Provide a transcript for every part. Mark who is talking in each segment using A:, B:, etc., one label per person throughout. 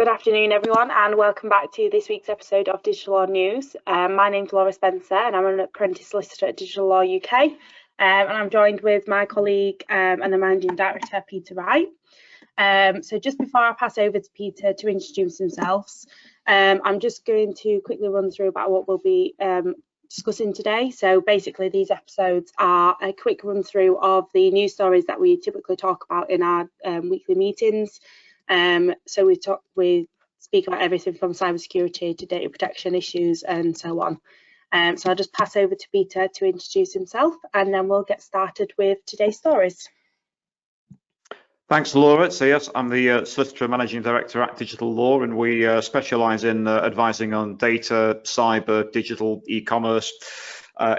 A: Good afternoon, everyone, and welcome back to this week's episode of Digital Law News. My name's Laura Spencer, and I'm an apprentice solicitor at Digital Law UK. And I'm joined with my colleague and the Managing Director, Peter Wright. So just before I pass over to Peter to introduce themselves, I'm just going to quickly run through about what we'll be discussing today. So basically, these episodes are a quick run through of the news stories that we typically talk about in our weekly meetings. So we speak about everything from cybersecurity to data protection issues and so on. So I'll just pass over to Peter to introduce himself, and then we'll get started with today's stories.
B: Thanks, Laura. So yes, I'm the Solicitor and Managing Director at Digital Law, and we specialise in advising on data, cyber, digital, e-commerce,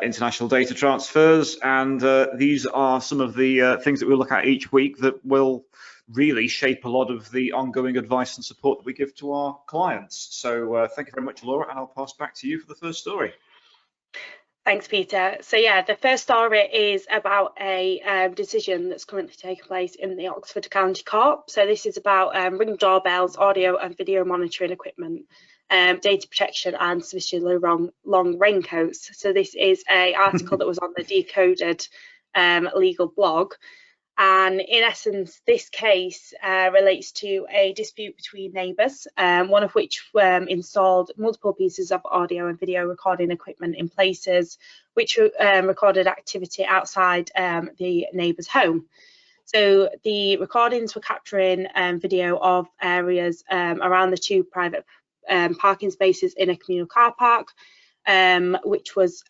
B: international data transfers, and these are some of the things that we look at each week that will really shape a lot of the ongoing advice and support that we give to our clients. So thank you very much, Laura, and I'll pass back to you for the first story.
A: Thanks, Peter. So yeah, the first story is about a decision that's currently taking place in the Oxford County Court. So this is about Ring doorbells, audio and video monitoring equipment, data protection and sufficiently long raincoats. So this is an article that was on the Decoded legal blog. And in essence, this case relates to a dispute between neighbours, one of which installed multiple pieces of audio and video recording equipment in places which recorded activity outside the neighbour's home. So the recordings were capturing video of areas around the two private parking spaces in a communal car park, which was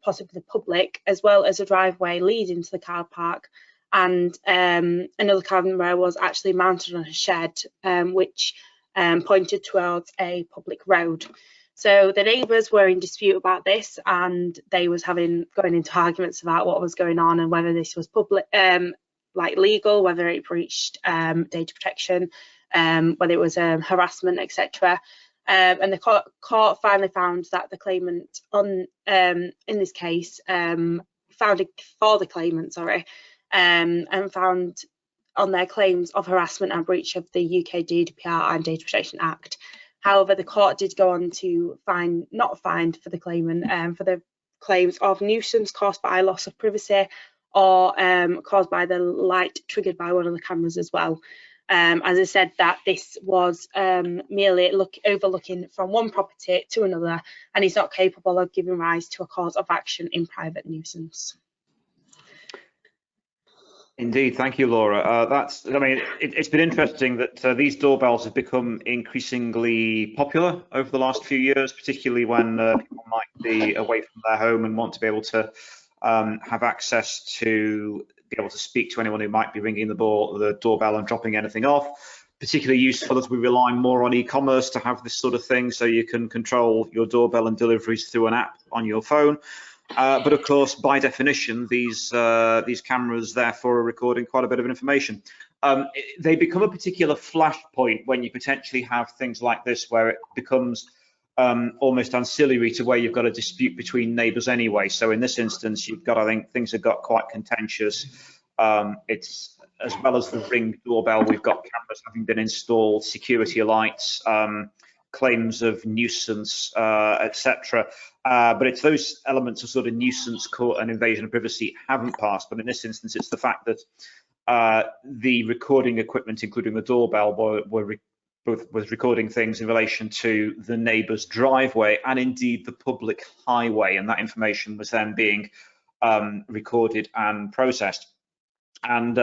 A: possibly public, as well as a driveway leading to the car park. And another camera was actually mounted on a shed, which pointed towards a public road. So the neighbours were in dispute about this, and they was going into arguments about what was going on and whether this was public, like legal, whether it breached data protection, whether it was harassment, etc. And the court finally found that the claimant in this case found it for the claimant, and found on their claims of harassment and breach of the UK GDPR and Data Protection Act. However, the court did go on to not find for the claimant for the claims of nuisance caused by loss of privacy or caused by the light triggered by one of the cameras as well. As I said, that this was merely overlooking from one property to another, and is not capable of giving rise to a cause of action in private nuisance.
B: Indeed, thank you, Laura. It's been interesting that these doorbells have become increasingly popular over the last few years, particularly when people might be away from their home and want to be able to have access to be able to speak to anyone who might be ringing the doorbell and dropping anything off. Particularly useful as we rely more on e-commerce to have this sort of thing, so you can control your doorbell and deliveries through an app on your phone. But of course, by definition, these cameras therefore are recording quite a bit of information. They become a particular flashpoint when you potentially have things like this, where it becomes almost ancillary to where you've got a dispute between neighbours anyway. So in this instance, I think things have got quite contentious. It's as well as the Ring doorbell, we've got cameras having been installed, security lights, claims of nuisance, etc. But it's those elements of sort of nuisance, court and invasion of privacy haven't passed. But in this instance, it's the fact that the recording equipment, including the doorbell, was recording things in relation to the neighbour's driveway and indeed the public highway, and that information was then being recorded and processed. And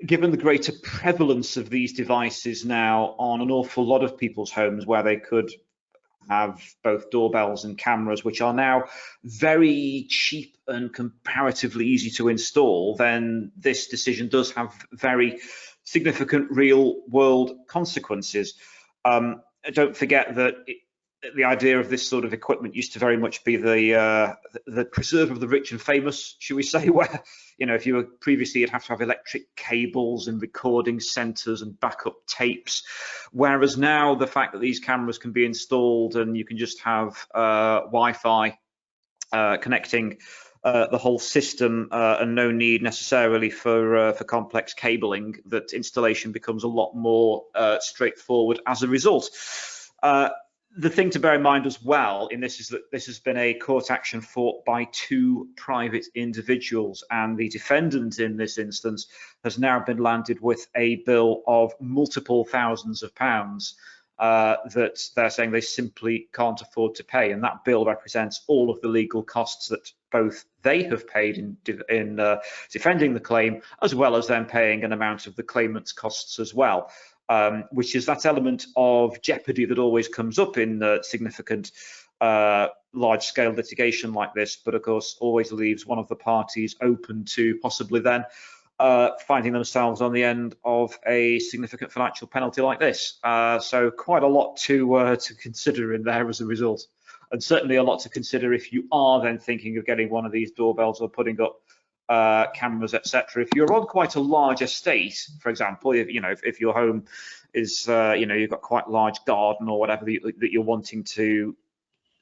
B: given the greater prevalence of these devices now on an awful lot of people's homes, where they could have both doorbells and cameras, which are now very cheap and comparatively easy to install, then this decision does have very significant real world consequences. Don't forget that the idea of this sort of equipment used to very much be the preserve of the rich and famous, should we say, where, if you were previously, you'd have to have electric cables and recording centers and backup tapes. Whereas now the fact that these cameras can be installed and you can just have Wi-Fi connecting the whole system and no need necessarily for complex cabling, that installation becomes a lot more straightforward as a result. The thing to bear in mind as well in this is that this has been a court action fought by 2 private individuals, and the defendant in this instance has now been landed with a bill of multiple thousands of pounds that they're saying they simply can't afford to pay, and that bill represents all of the legal costs that both they have paid in defending the claim, as well as then paying an amount of the claimant's costs as well. Which is that element of jeopardy that always comes up in significant large-scale litigation like this, but of course always leaves one of the parties open to possibly then finding themselves on the end of a significant financial penalty like this. So quite a lot to consider in there as a result, and certainly a lot to consider if you are then thinking of getting one of these doorbells or putting up cameras, etc. If you're on quite a large estate, for example, if your home is, you've got quite a large garden or whatever that you're wanting to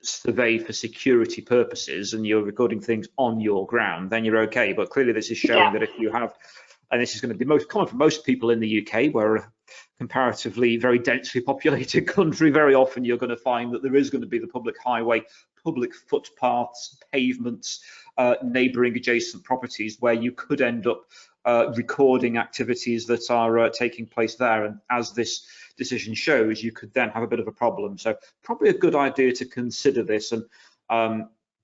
B: survey for security purposes, and you're recording things on your ground, then you're okay. But clearly, this is showing that if you have, and this is going to be most common for most people in the UK, where a comparatively very densely populated country, very often you're going to find that there is going to be the public highway, public footpaths, pavements, neighbouring adjacent properties where you could end up recording activities that are taking place there. And as this decision shows, you could then have a bit of a problem. So probably a good idea to consider this and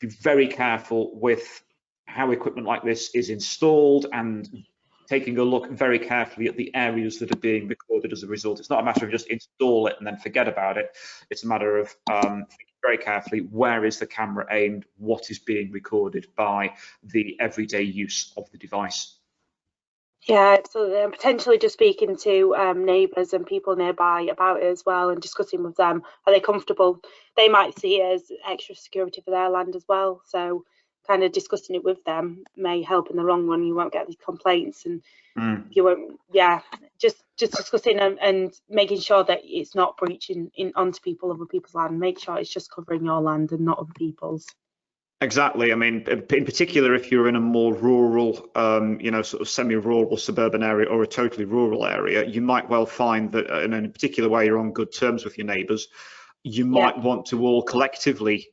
B: be very careful with how equipment like this is installed, and taking a look very carefully at the areas that are being recorded as a result. It's not a matter of just install it and then forget about it. It's a matter of thinking very carefully, where is the camera aimed, what is being recorded by the everyday use of the device.
A: Yeah, absolutely. And potentially just speaking to neighbours and people nearby about it as well, and discussing with them, are they comfortable? They might see it as extra security for their land as well. So kind of discussing it with them may help in the long run. You won't get these complaints, and you won't, just discussing and making sure that it's not breaching onto other people's land. Make sure it's just covering your land and not other people's.
B: Exactly. I mean, in particular, if you're in a more rural, sort of semi-rural suburban area or a totally rural area, you might well find that in a particular way you're on good terms with your neighbours. You might want to all collectively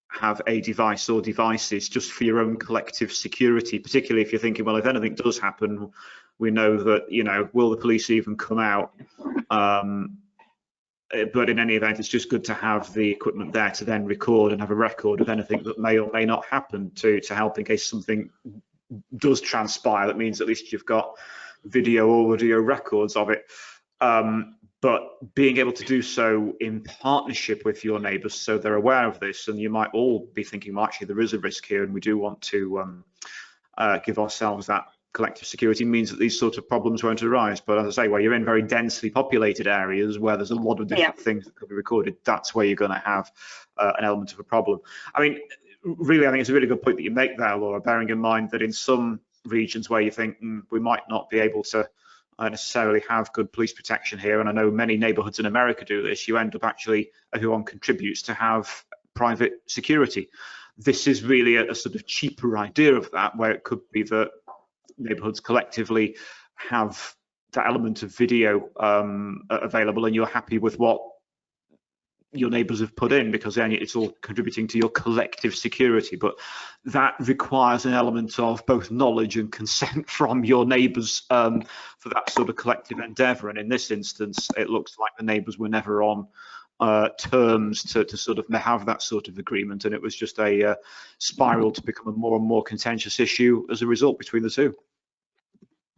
B: have a device or devices just for your own collective security, particularly if you're thinking, well, if anything does happen, we know that, will the police even come out? But in any event, it's just good to have the equipment there to then record and have a record of anything that may or may not happen to help in case something does transpire. That means at least you've got video or audio records of it. But being able to do so in partnership with your neighbours, so they're aware of this, and you might all be thinking, well, actually, there is a risk here, and we do want to give ourselves that collective security, means that these sorts of problems won't arise. But as I say, where you're in very densely populated areas where there's a lot of different things that could be recorded, that's where you're going to have an element of a problem. I mean, really, I think it's a really good point that you make there, Laura, bearing in mind that in some regions where you think we might not be able to necessarily have good police protection here, and I know many neighbourhoods in America do this, you end up actually, everyone contributes to have private security. This is really a sort of cheaper idea of that, where it could be that neighbourhoods collectively have that element of video available, and you're happy with what your neighbours have put in, because then it's all contributing to your collective security. But that requires an element of both knowledge and consent from your neighbours for that sort of collective endeavour. And in this instance, it looks like the neighbours were never on terms to sort of have that sort of agreement, and it was just a spiral to become a more and more contentious issue as a result between the two.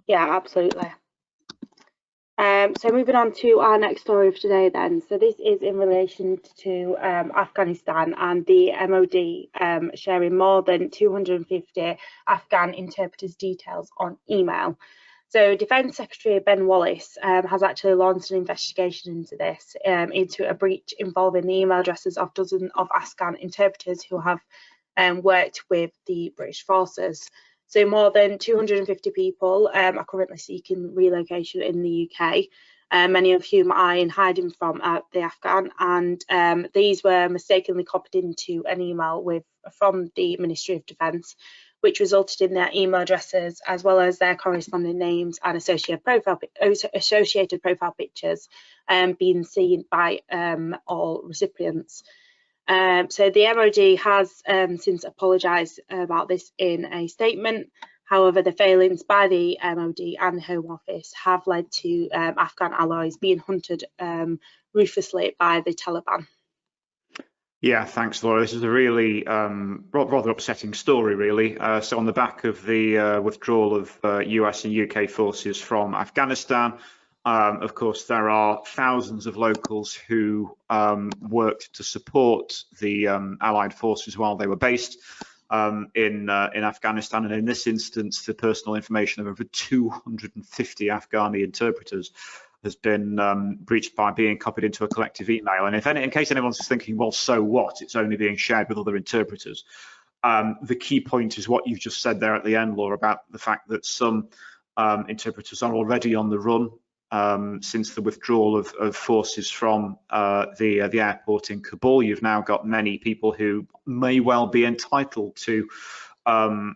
A: Yeah, absolutely. So moving on to our next story of today then. So this is in relation to Afghanistan and the MOD sharing more than 250 Afghan interpreters' details on email. So Defence Secretary Ben Wallace has actually launched an investigation into this, into a breach involving the email addresses of dozens of Afghan interpreters who have worked with the British forces. So more than 250 people are currently seeking relocation in the UK. many of whom are in hiding from the Afghan, and these were mistakenly copied into an email from the Ministry of Defence, which resulted in their email addresses as well as their corresponding names and associated profile pictures being seen by all recipients. So the MOD has since apologised about this in a statement. However, the failings by the MOD and the Home Office have led to Afghan allies being hunted ruthlessly by the Taliban.
B: Yeah, thanks, Laura. This is a really rather upsetting story, really. So on the back of the withdrawal of US and UK forces from Afghanistan, of course, there are thousands of locals who worked to support the Allied forces while they were based in Afghanistan. And in this instance, the personal information of over 250 Afghani interpreters has been breached by being copied into a collective email. And in case anyone's thinking, well, so what? It's only being shared with other interpreters. The key point is what you've just said there at the end, Laura, about the fact that some interpreters are already on the run since the withdrawal of forces from the airport in Kabul. You've now got many people who may well be entitled to be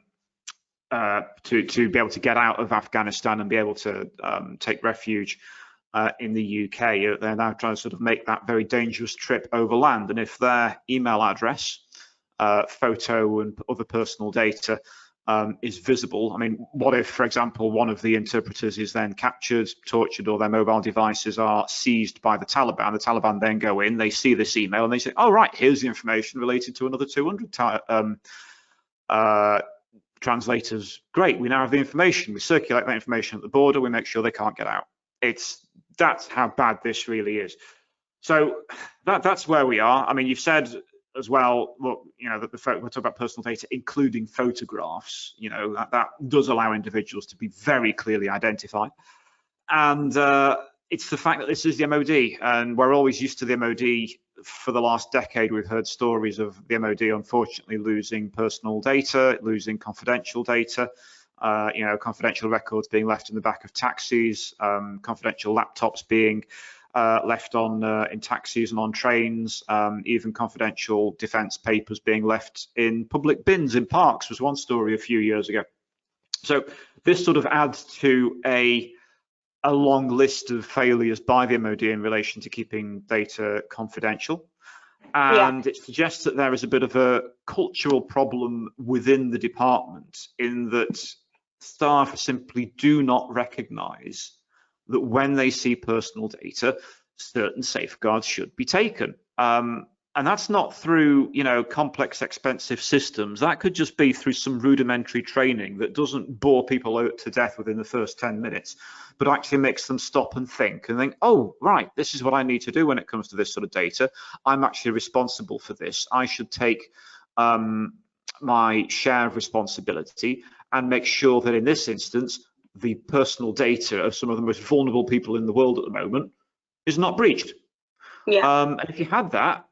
B: able to get out of Afghanistan and be able to take refuge in the UK. They're now trying to sort of make that very dangerous trip overland, and if their email address, photo and other personal data is visible, I mean, what if, for example, one of the interpreters is then captured, tortured, or their mobile devices are seized by the Taliban? The Taliban then go in, they see this email, and they say, oh, right, here's the information related to another 200 translators. Great, we now have the information. We circulate that information at the border, we make sure they can't get out. That's how bad this really is. So that's where we are. I mean, you've said as well, look, you know, that we're talking about personal data, including photographs. You know, that does allow individuals to be very clearly identified. And it's the fact that this is the MOD, and we're always used to the MOD. For the last decade, we've heard stories of the MOD unfortunately losing personal data, losing confidential data. You know, confidential records being left in the back of taxis, confidential laptops being left on in taxis and on trains, even confidential defence papers being left in public bins in parks was one story a few years ago. So this sort of adds to a long list of failures by the MOD in relation to keeping data confidential. And it suggests that there is a bit of a cultural problem within the department, in that staff simply do not recognise that when they see personal data, certain safeguards should be taken. And that's not through, you know, complex, expensive systems. That could just be through some rudimentary training that doesn't bore people to death within the first 10 minutes, but actually makes them stop and think, oh, right, this is what I need to do when it comes to this sort of data. I'm actually responsible for this. I should take my share of responsibility and make sure that in this instance, the personal data of some of the most vulnerable people in the world at the moment is not breached. And if you had that,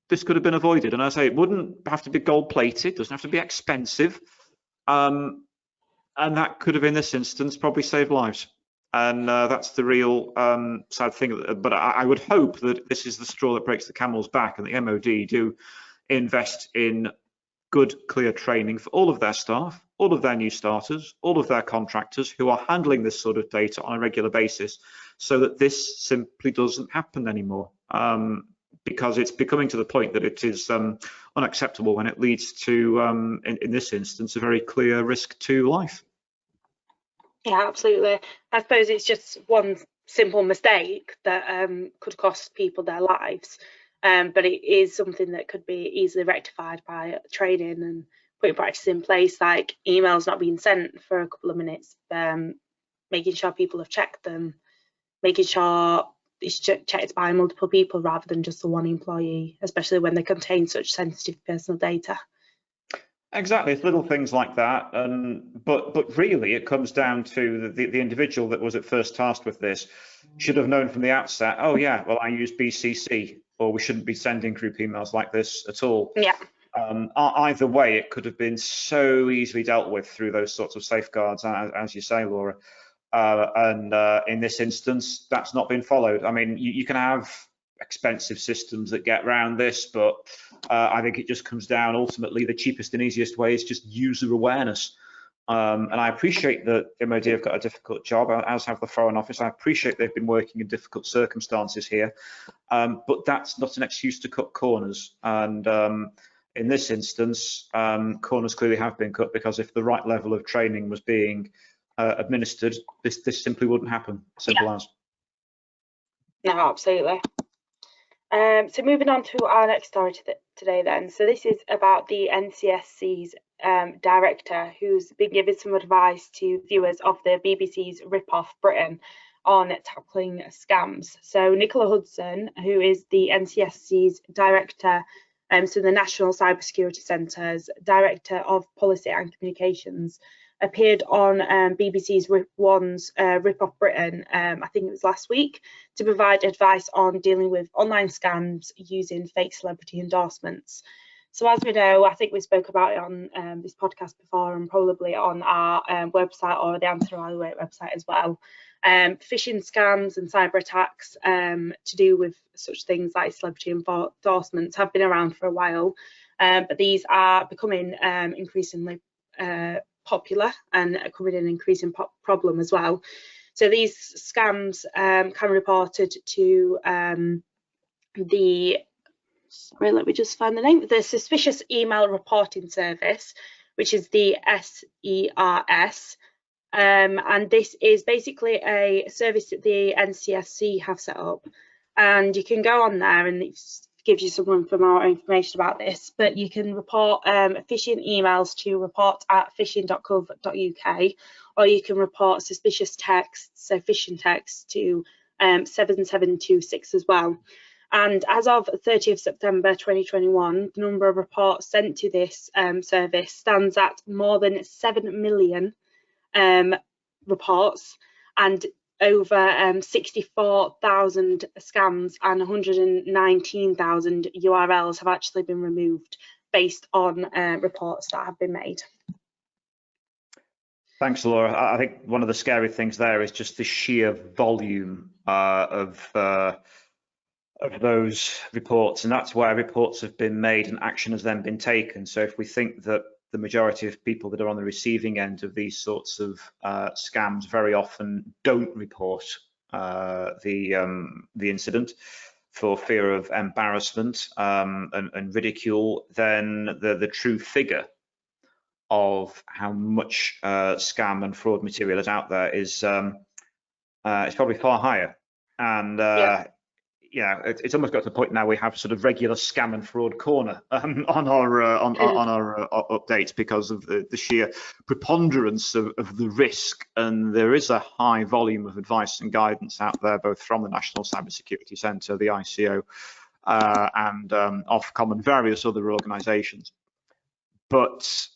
B: this could have been avoided. And I say it wouldn't have to be gold plated, doesn't have to be expensive. And that could have, in this instance, probably saved lives. And that's the real sad thing. But I would hope that this is the straw that breaks the camel's back, and the MOD do invest in good, clear training for all of their staff, all of their new starters, all of their contractors who are handling this sort of data on a regular basis, so that this simply doesn't happen anymore. Because it's becoming to the point that it is unacceptable when it leads to, in this instance, a very clear risk to life.
A: Yeah, absolutely. I suppose it's just one simple mistake that could cost people their lives, but it is something that could be easily rectified by training and putting practice in place, like emails not being sent for a couple of minutes, making sure people have checked them, making sure it's checked by multiple people rather than just the one employee, especially when they contain such sensitive personal data.
B: Exactly, it's little things like that, but really it comes down to the individual that was at first tasked with this should have known from the outset, oh yeah, well, I use BCC, or we shouldn't be sending group emails like this at all.
A: Yeah.
B: Either way, it could have been so easily dealt with through those sorts of safeguards, as you say, Laura. and in this instance, that's not been followed. I mean, you can have expensive systems that get around this, but I think it just comes down, ultimately, the cheapest and easiest way is just user awareness. And I appreciate that the MOD have got a difficult job, as have the Foreign Office. I appreciate they've been working in difficult circumstances here, but that's not an excuse to cut corners. And in this instance, corners clearly have been cut, because if the right level of training was being administered, this simply wouldn't happen. Simple as.
A: No, absolutely. So moving on to our next story today then. So this is about the NCSC's director, who's been giving some advice to viewers of the BBC's Rip-Off Britain on tackling scams. So Nicola Hudson, who is the NCSC's director, so the National Cybersecurity Centre's director of policy and communications, appeared on BBC's One's Rip-Off Britain, I think it was last week, to provide advice on dealing with online scams using fake celebrity endorsements. So as we know, I think we spoke about it on this podcast before, and probably on our website or the Anson Evaluate website as well. Phishing scams and cyber attacks to do with such things like celebrity endorsements have been around for a while, but these are becoming increasingly popular and becoming an increasing problem as well. So these scams can be reported to let me just find the name, the Suspicious Email Reporting Service, which is the SERS. And this is basically a service that the NCSC have set up, and you can go on there, and it gives you some more information about this, but you can report phishing emails to report@phishing.gov.uk, or you can report suspicious texts, so phishing texts, to 7726 as well. And as of 30th September 2021, the number of reports sent to this service stands at more than 7 million reports, and over 64,000 scams and 119,000 URLs have actually been removed based on reports that have been made.
B: Thanks, Laura. I think one of the scary things there is just the sheer volume of those reports, and that's where reports have been made and action has then been taken. So if we think that the majority of people that are on the receiving end of these sorts of scams very often don't report the incident for fear of embarrassment and ridicule, then the true figure of how much scam and fraud material is out there is probably far higher. And yeah, it's almost got to the point now we have sort of regular scam and fraud corner on our updates, because of the sheer preponderance of the risk. And there is a high volume of advice and guidance out there, both from the National Cybersecurity Centre, the ICO, and Ofcom and various other organisations. But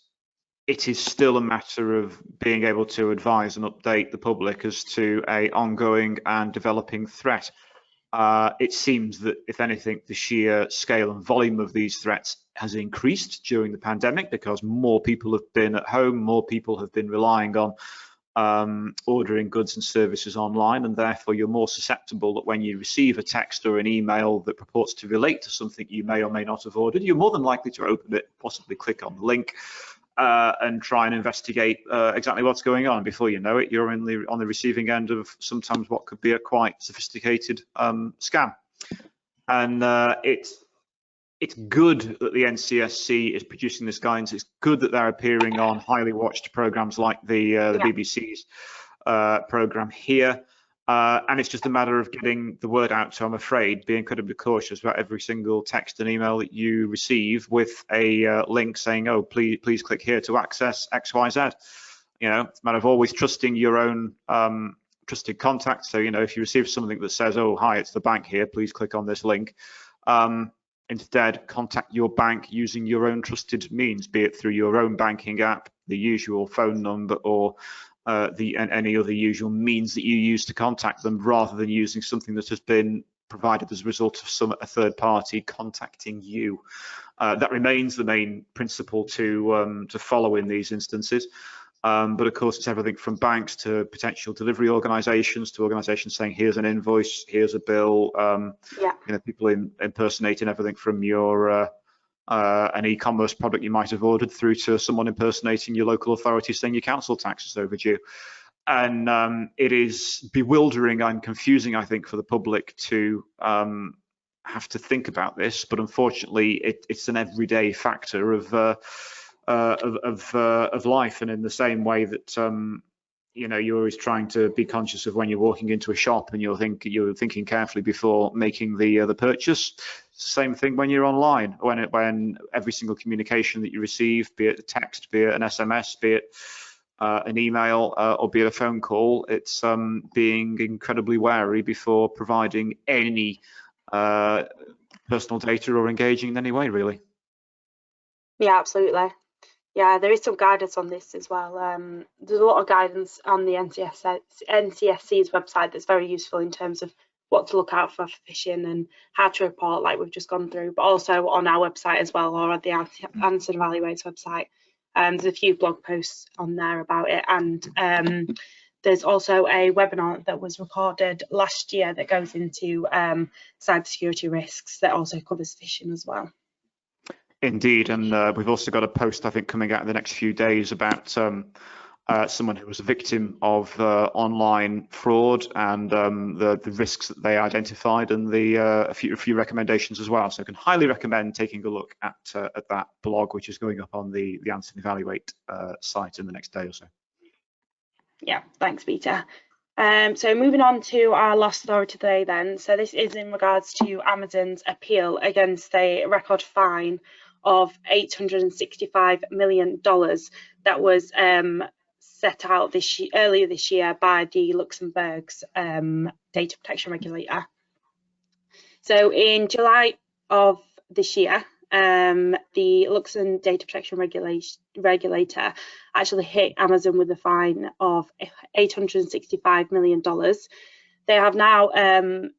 B: it is still a matter of being able to advise and update the public as to an ongoing and developing threat. It seems that, if anything, the sheer scale and volume of these threats has increased during the pandemic, because more people have been at home, more people have been relying on ordering goods and services online, and therefore you're more susceptible that when you receive a text or an email that purports to relate to something you may or may not have ordered, you're more than likely to open it, possibly click on the link, and try and investigate exactly what's going on. Before you know it, you're on the receiving end of sometimes what could be a quite sophisticated scam. And it's good that the NCSC is producing this guidance. It's good that they're appearing on highly watched programs like the BBC's program here. And it's just a matter of getting the word out. So I'm afraid be incredibly cautious about every single text and email that you receive with a link saying, oh, please click here to access XYZ. You know, it's a matter of always trusting your own trusted contacts. So, you know, if you receive something that says, oh, hi, it's the bank here, please click on this link. Instead, contact your bank using your own trusted means, be it through your own banking app, the usual phone number, or any other usual means that you use to contact them, rather than using something that has been provided as a result of a third party contacting you. That remains the main principle to follow in these instances. But of course, it's everything from banks to potential delivery organisations to organisations saying, here's an invoice, here's a bill.
A: Yeah.
B: You know, people impersonating everything from your an e-commerce product you might have ordered through to someone impersonating your local authority saying your council tax is overdue. And it is bewildering and confusing, I think, for the public to have to think about this. But unfortunately, it's an everyday factor of life. And in the same way that you know, you're always trying to be conscious of when you're walking into a shop and you're thinking carefully before making the purchase. Same thing when you're online, when every single communication that you receive, be it a text, be it an SMS, be it an email, or be it a phone call, it's being incredibly wary before providing any personal data or engaging in any way, really.
A: Yeah, absolutely. Yeah, there is some guidance on this as well. There's a lot of guidance on the NCSC's website that's very useful in terms of what to look out for phishing and how to report, like we've just gone through, but also on our website as well, or at the Anson Evaluate's website. There's a few blog posts on there about it, and there's also a webinar that was recorded last year that goes into cybersecurity risks that also covers phishing as well.
B: Indeed, and we've also got a post, I think, coming out in the next few days about someone who was a victim of online fraud and the risks that they identified, and a few recommendations as well. So I can highly recommend taking a look at that blog, which is going up on the Anson Evaluate site in the next day or so.
A: Yeah, thanks, Peter. So moving on to our last story today then. So this is in regards to Amazon's appeal against a record fine of $865 million that was set out earlier this year by the Luxembourg's data protection regulator. So in July of this year, the Luxembourg data protection regulator actually hit Amazon with a fine of $865 million. They have now,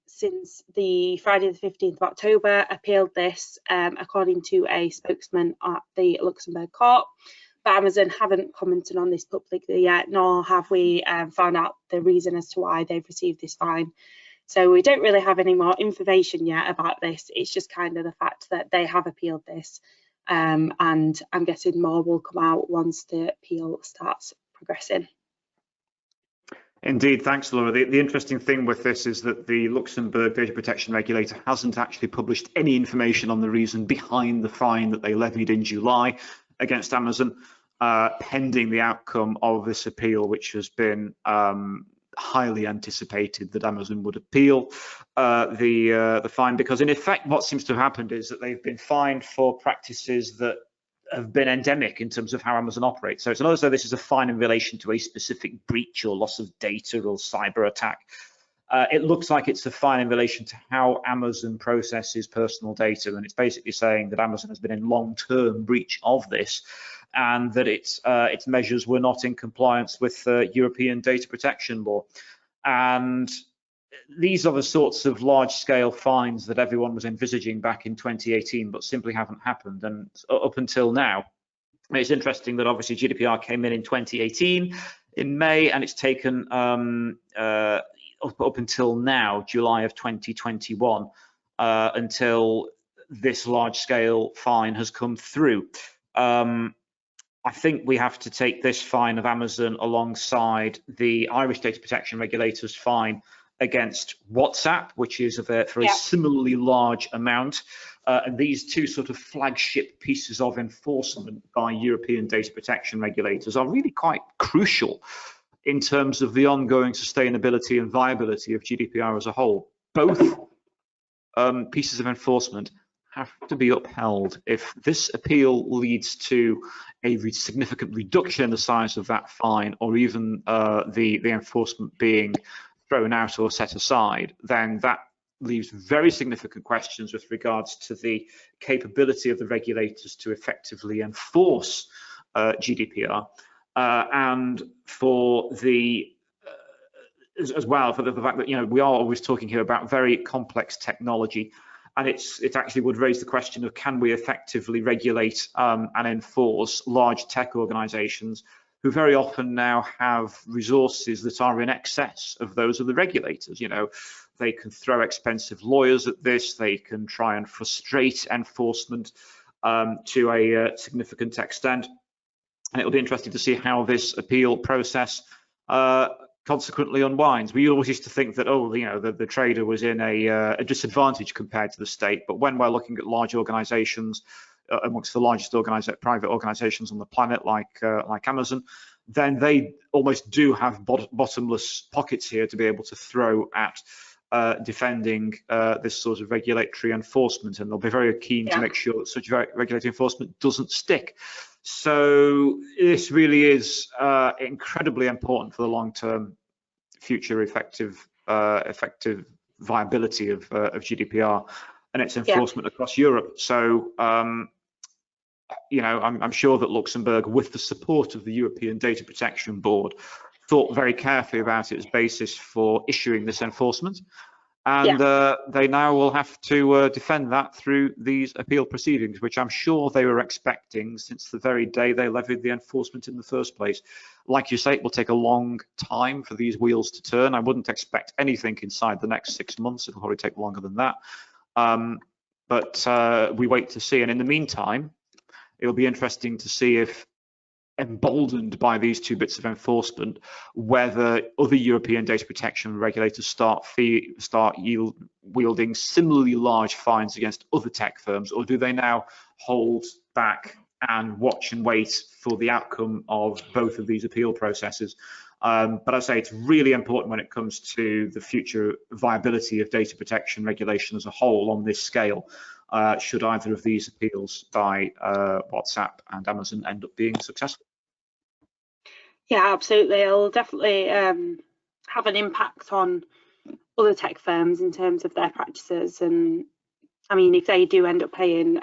A: since the Friday the 15th of October, appealed this, according to a spokesman at the Luxembourg court. But Amazon haven't commented on this publicly yet, nor have we found out the reason as to why they've received this fine. So we don't really have any more information yet about this. It's just kind of the fact that they have appealed this, and I'm guessing more will come out once the appeal starts progressing.
B: Indeed, thanks, Laura. The interesting thing with this is that the Luxembourg data protection regulator hasn't actually published any information on the reason behind the fine that they levied in July against Amazon, pending the outcome of this appeal, which has been highly anticipated that Amazon would appeal the fine, because in effect what seems to have happened is that they've been fined for practices that have been endemic in terms of how Amazon operates. So it's not as though this is a fine in relation to a specific breach or loss of data or cyber attack. It looks like it's a fine in relation to how Amazon processes personal data, and it's basically saying that Amazon has been in long-term breach of this, and that its measures were not in compliance with European data protection law. And these are the sorts of large-scale fines that everyone was envisaging back in 2018, but simply haven't happened. And up until now, it's interesting that obviously GDPR came in 2018 in May, and it's taken up until now, July of 2021, until this large-scale fine has come through. I think we have to take this fine of Amazon alongside the Irish data protection regulator's fine against WhatsApp, which is for a similarly large amount. And these two sort of flagship pieces of enforcement by European data protection regulators are really quite crucial in terms of the ongoing sustainability and viability of GDPR as a whole. Both pieces of enforcement have to be upheld. If this appeal leads to a significant reduction in the size of that fine, or even the enforcement being thrown out or set aside, then that leaves very significant questions with regards to the capability of the regulators to effectively enforce GDPR, and for the as well for the fact that, you know, we are always talking here about very complex technology, and it actually would raise the question of, can we effectively regulate and enforce large tech organizations who very often now have resources that are in excess of those of the regulators. They can throw expensive lawyers at this, they can try and frustrate enforcement to a significant extent. And it'll be interesting to see how this appeal process consequently unwinds. We always used to think that, the trader was in a disadvantage compared to the state. But when we're looking at large organizations, amongst the largest private organizations on the planet, like Amazon, then they almost do have bottomless pockets here to be able to throw at defending this sort of regulatory enforcement, and they'll be very keen to make sure that such regulatory enforcement doesn't stick. So this really is incredibly important for the long-term future effective viability of GDPR and its enforcement across Europe. So I'm sure that Luxembourg, with the support of the European Data Protection Board, thought very carefully about its basis for issuing this enforcement. And they now will have to defend that through these appeal proceedings, which I'm sure they were expecting since the very day they levied the enforcement in the first place. Like you say, it will take a long time for these wheels to turn. I wouldn't expect anything inside the next 6 months. It'll probably take longer than that. But we wait to see. And in the meantime, it'll be interesting to see if, emboldened by these two bits of enforcement, whether other European data protection regulators start wielding similarly large fines against other tech firms, or do they now hold back and watch and wait for the outcome of both of these appeal processes? But I say it's really important when it comes to the future viability of data protection regulation as a whole on this scale, should either of these appeals by WhatsApp and Amazon end up being successful.
A: Yeah, absolutely. It'll definitely have an impact on other tech firms in terms of their practices. And I mean, if they do end up paying,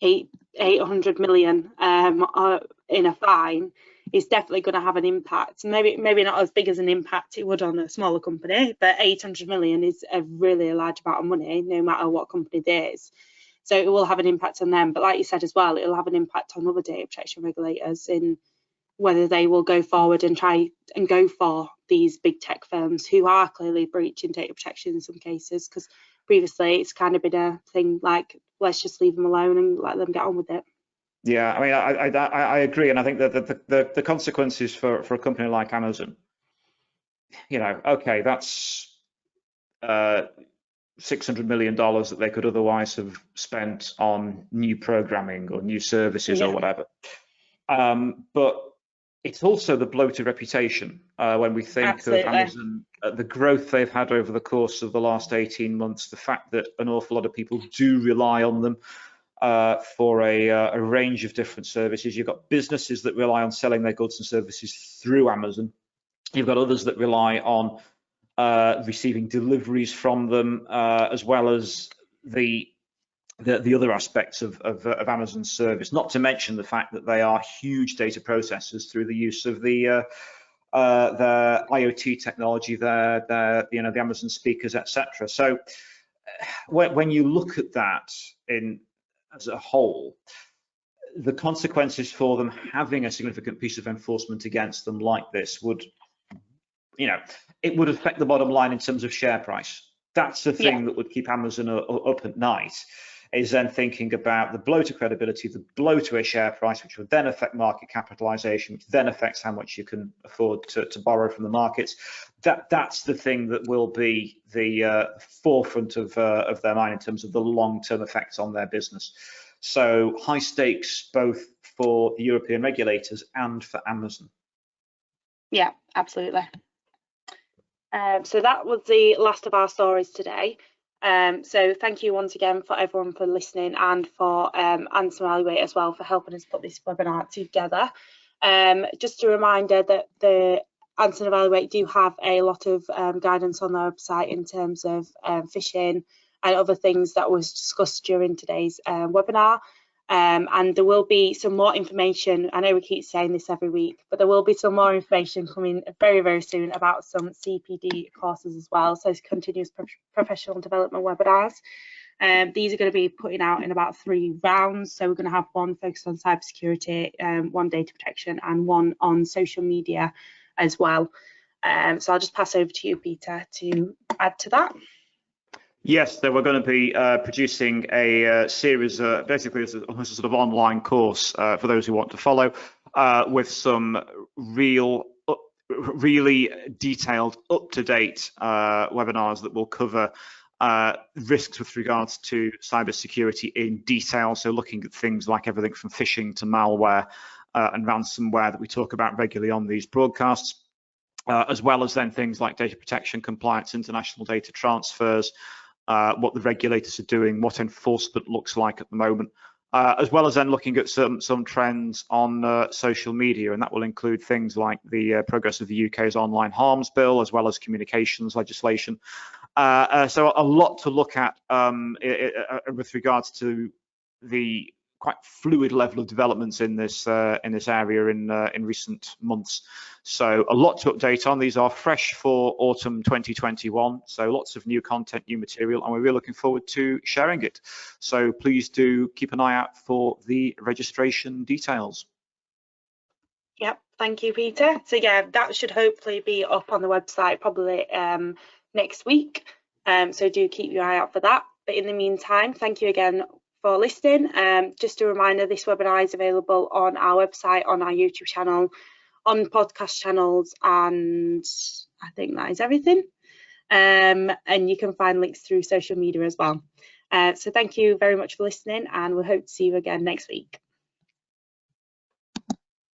A: 800 million in a fine, it's definitely going to have an impact. Maybe not as big as an impact it would on a smaller company, but 800 million is a really large amount of money, no matter what company it is. So it will have an impact on them. But like you said as well, it'll have an impact on other data protection regulators in whether they will go forward and try and go for these big tech firms who are clearly breaching data protection in some cases, because previously it's kind of been a thing like, let's just leave them alone and let them get on with it.
B: Yeah, I mean, I agree, and I think that the consequences for a company like Amazon, okay, that's $600 million that they could otherwise have spent on new programming or new services or whatever. But it's also the bloated reputation when we think of Amazon, the growth they've had over the course of the last 18 months, the fact that an awful lot of people do rely on them for a range of different services. You've got businesses that rely on selling their goods and services through Amazon. You've got others that rely on receiving deliveries from them, as well as the other aspects of Amazon's service, not to mention the fact that they are huge data processors through the use of their IoT technology, the Amazon speakers, etc. So when you look at that as a whole, the consequences for them having a significant piece of enforcement against them like this would, it would affect the bottom line in terms of share price. That's the thing that would keep Amazon up at night, is then thinking about the blow to credibility, the blow to a share price, which would then affect market capitalization, which then affects how much you can afford to borrow from the markets. That's the thing that will be the forefront of their mind in terms of the long-term effects on their business. So high stakes both for the European regulators and for Amazon.
A: Yeah, absolutely. So that was the last of our stories today. So thank you once again for everyone for listening, and for Anson Evaluate as well for helping us put this webinar together. Just a reminder that the Anson Evaluate do have a lot of guidance on their website in terms of phishing and other things that was discussed during today's webinar. And there will be some more information. I know we keep saying this every week, but there will be some more information coming very, very soon about some CPD courses as well, so continuous professional development webinars. These are going to be putting out in about 3 rounds. So we're going to have one focused on cybersecurity, one data protection, and one on social media as well. So I'll just pass over to you, Peter, to add to that.
B: Yes, so we're going to be producing a series, basically as a sort of online course for those who want to follow, with some really detailed, up-to-date webinars that will cover risks with regards to cybersecurity in detail. So looking at things like everything from phishing to malware and ransomware that we talk about regularly on these broadcasts, as well as then things like data protection, compliance, international data transfers, what the regulators are doing, what enforcement looks like at the moment, as well as then looking at some trends on social media, and that will include things like the progress of the UK's online harms bill, as well as communications legislation. So a lot to look at with regards to the quite fluid level of developments in this area in recent months. So a lot to update on. These are fresh for autumn 2021. So lots of new content, new material, and we're really looking forward to sharing it. So please do keep an eye out for the registration details.
A: Yep, thank you, Peter. So yeah, that should hopefully be up on the website probably next week. So do keep your eye out for that. But in the meantime, thank you again for listening. Just a reminder, this webinar is available on our website, on our YouTube channel, on podcast channels, and I think that is everything. And you can find links through social media as well. So thank you very much for listening, and we hope to see you again next week.